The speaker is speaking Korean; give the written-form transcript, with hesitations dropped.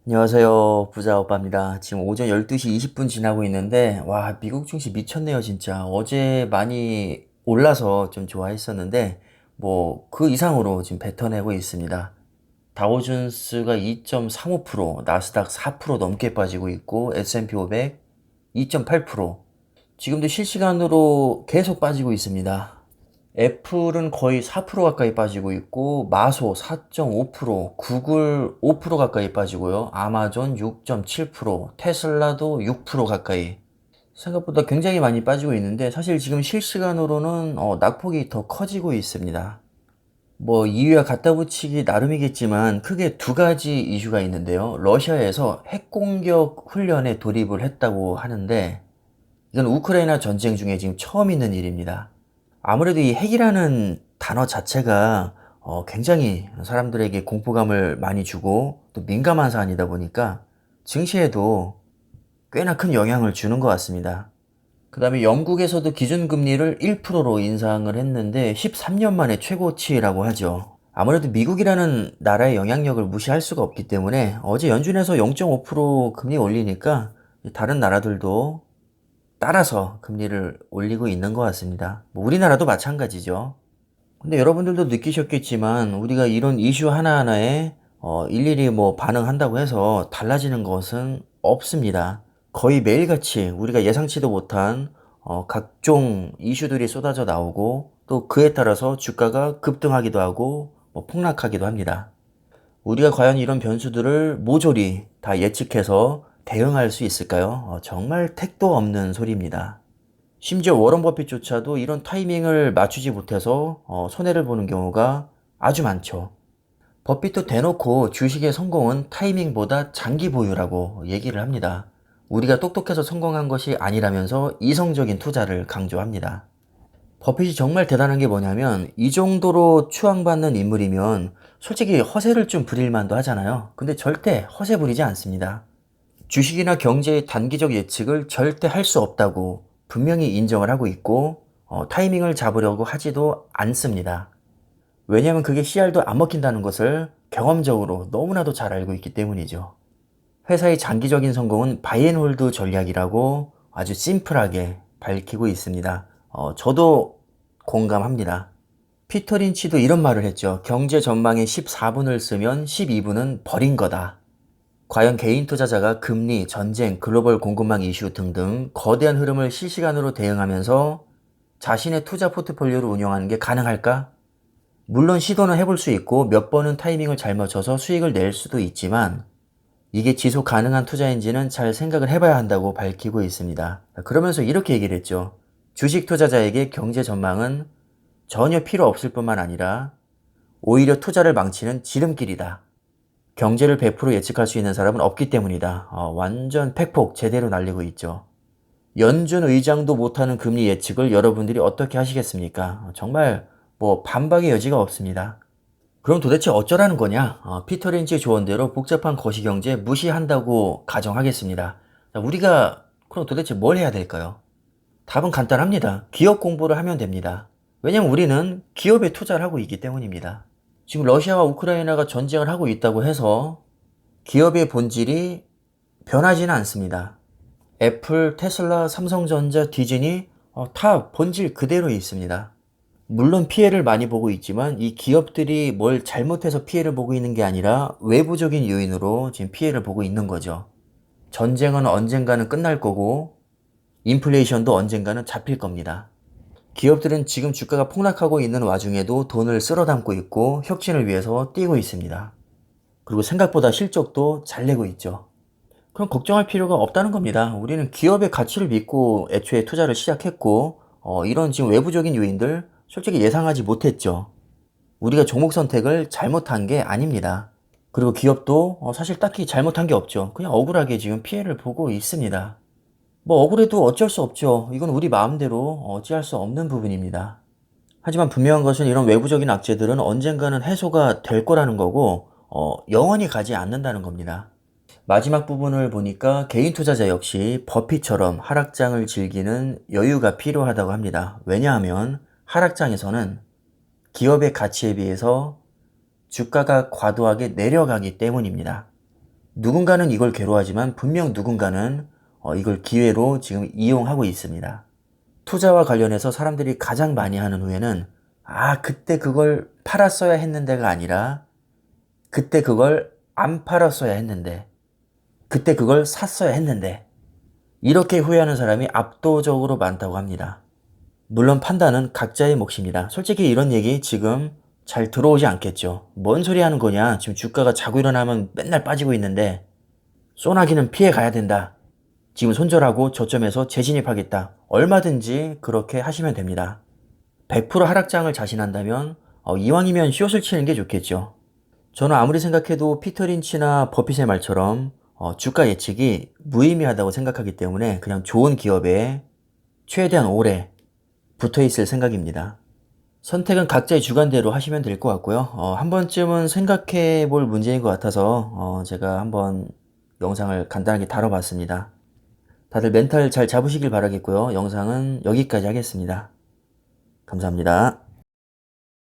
안녕하세요. 부자 오빠입니다. 지금 오전 12시 20분 지나고 있는데, 와, 미국 증시 미쳤네요, 진짜. 어제 많이 올라서 좀 좋아했었는데, 뭐, 그 이상으로 지금 뱉어내고 있습니다. 다우존스가 2.35%, 나스닥 4% 넘게 빠지고 있고, S&P 500 2.8%. 지금도 실시간으로 계속 빠지고 있습니다. 애플은 거의 4% 가까이 빠지고 있고, 마소 4.5%, 구글 5% 가까이 빠지고요. 아마존 6.7%, 테슬라도 6% 가까이. 생각보다 굉장히 많이 빠지고 있는데, 사실 지금 실시간으로는 낙폭이 더 커지고 있습니다. 뭐 2위와 갖다 붙이기 나름이겠지만 크게 두 가지 이슈가 있는데요. 러시아에서 핵공격 훈련에 돌입을 했다고 하는데, 이건 우크라이나 전쟁 중에 지금 처음 있는 일입니다. 아무래도 이 핵이라는 단어 자체가 굉장히 사람들에게 공포감을 많이 주고 또 민감한 사안이다 보니까 증시에도 꽤나 큰 영향을 주는 것 같습니다. 그 다음에 영국에서도 기준금리를 1%로 인상을 했는데 13년 만에 최고치라고 하죠. 아무래도 미국이라는 나라의 영향력을 무시할 수가 없기 때문에 어제 연준에서 0.5% 금리 올리니까 다른 나라들도 따라서 금리를 올리고 있는 것 같습니다. 뭐 우리나라도 마찬가지죠. 근데 여러분들도 느끼셨겠지만 우리가 이런 이슈 하나하나에 일일이 뭐 반응한다고 해서 달라지는 것은 없습니다. 거의 매일같이 우리가 예상치도 못한 각종 이슈들이 쏟아져 나오고 또 그에 따라서 주가가 급등하기도 하고 뭐 폭락하기도 합니다. 우리가 과연 이런 변수들을 모조리 다 예측해서 대응할 수 있을까요? 정말 택도 없는 소리입니다. 심지어 워런 버핏조차도 이런 타이밍을 맞추지 못해서 손해를 보는 경우가 아주 많죠. 버핏도 대놓고 주식의 성공은 타이밍보다 장기 보유라고 얘기를 합니다. 우리가 똑똑해서 성공한 것이 아니라면서 이성적인 투자를 강조합니다. 버핏이 정말 대단한 게 뭐냐면 이 정도로 추앙받는 인물이면 솔직히 허세를 좀 부릴 만도 하잖아요. 근데 절대 허세 부리지 않습니다. 주식이나 경제의 단기적 예측을 절대 할 수 없다고 분명히 인정을 하고 있고 타이밍을 잡으려고 하지도 않습니다. 왜냐하면 그게 씨알도 안 먹힌다는 것을 경험적으로 너무나도 잘 알고 있기 때문이죠. 회사의 장기적인 성공은 바이앤홀드 전략이라고 아주 심플하게 밝히고 있습니다. 저도 공감합니다. 피터 린치도 이런 말을 했죠. 경제 전망에 14분을 쓰면 12분은 버린 거다. 과연 개인 투자자가 금리, 전쟁, 글로벌 공급망 이슈 등등 거대한 흐름을 실시간으로 대응하면서 자신의 투자 포트폴리오를 운영하는 게 가능할까? 물론 시도는 해볼 수 있고 몇 번은 타이밍을 잘 맞춰서 수익을 낼 수도 있지만 이게 지속 가능한 투자인지는 잘 생각을 해봐야 한다고 밝히고 있습니다. 그러면서 이렇게 얘기를 했죠. 주식 투자자에게 경제 전망은 전혀 필요 없을 뿐만 아니라 오히려 투자를 망치는 지름길이다. 경제를 100% 예측할 수 있는 사람은 없기 때문이다. 완전 팩폭 제대로 날리고 있죠. 연준 의장도 못하는 금리 예측을 여러분들이 어떻게 하시겠습니까? 정말 뭐 반박의 여지가 없습니다. 그럼 도대체 어쩌라는 거냐? 피터 린치의 조언대로 복잡한 거시경제 무시한다고 가정하겠습니다. 자, 우리가 그럼 도대체 뭘 해야 될까요? 답은 간단합니다. 기업 공부를 하면 됩니다. 왜냐면 우리는 기업에 투자를 하고 있기 때문입니다. 지금 러시아와 우크라이나가 전쟁을 하고 있다고 해서 기업의 본질이 변하지는 않습니다. 애플, 테슬라, 삼성전자, 디즈니 다 본질 그대로 있습니다. 물론 피해를 많이 보고 있지만 이 기업들이 뭘 잘못해서 피해를 보고 있는 게 아니라 외부적인 요인으로 지금 피해를 보고 있는 거죠. 전쟁은 언젠가는 끝날 거고 인플레이션도 언젠가는 잡힐 겁니다. 기업들은 지금 주가가 폭락하고 있는 와중에도 돈을 쓸어 담고 있고 혁신을 위해서 뛰고 있습니다. 그리고 생각보다 실적도 잘 내고 있죠. 그럼 걱정할 필요가 없다는 겁니다. 우리는 기업의 가치를 믿고 애초에 투자를 시작했고 이런 지금 외부적인 요인들 솔직히 예상하지 못했죠. 우리가 종목 선택을 잘못한 게 아닙니다. 그리고 기업도 사실 딱히 잘못한 게 없죠. 그냥 억울하게 지금 피해를 보고 있습니다. 뭐 억울해도 어쩔 수 없죠. 이건 우리 마음대로 어찌할 수 없는 부분입니다. 하지만 분명한 것은 이런 외부적인 악재들은 언젠가는 해소가 될 거라는 거고 영원히 가지 않는다는 겁니다. 마지막 부분을 보니까 개인 투자자 역시 버핏처럼 하락장을 즐기는 여유가 필요하다고 합니다. 왜냐하면 하락장에서는 기업의 가치에 비해서 주가가 과도하게 내려가기 때문입니다. 누군가는 이걸 괴로워하지만 분명 누군가는 이걸 기회로 지금 이용하고 있습니다. 투자와 관련해서 사람들이 가장 많이 하는 후회는 그때 그걸 팔았어야 했는데가 아니라 그때 그걸 안 팔았어야 했는데 그때 그걸 샀어야 했는데 이렇게 후회하는 사람이 압도적으로 많다고 합니다. 물론 판단은 각자의 몫입니다. 솔직히 이런 얘기 지금 잘 들어오지 않겠죠. 뭔 소리 하는 거냐. 지금 주가가 자고 일어나면 맨날 빠지고 있는데 소나기는 피해 가야 된다. 지금 손절하고 저점에서 재진입하겠다. 얼마든지 그렇게 하시면 됩니다. 100% 하락장을 자신한다면 이왕이면 숏을 치는 게 좋겠죠. 저는 아무리 생각해도 피터 린치나 버핏의 말처럼 주가 예측이 무의미하다고 생각하기 때문에 그냥 좋은 기업에 최대한 오래 붙어 있을 생각입니다. 선택은 각자의 주관대로 하시면 될 것 같고요. 한 번쯤은 생각해 볼 문제인 것 같아서 제가 한번 영상을 간단하게 다뤄봤습니다. 다들 멘탈 잘 잡으시길 바라겠고요. 영상은 여기까지 하겠습니다. 감사합니다.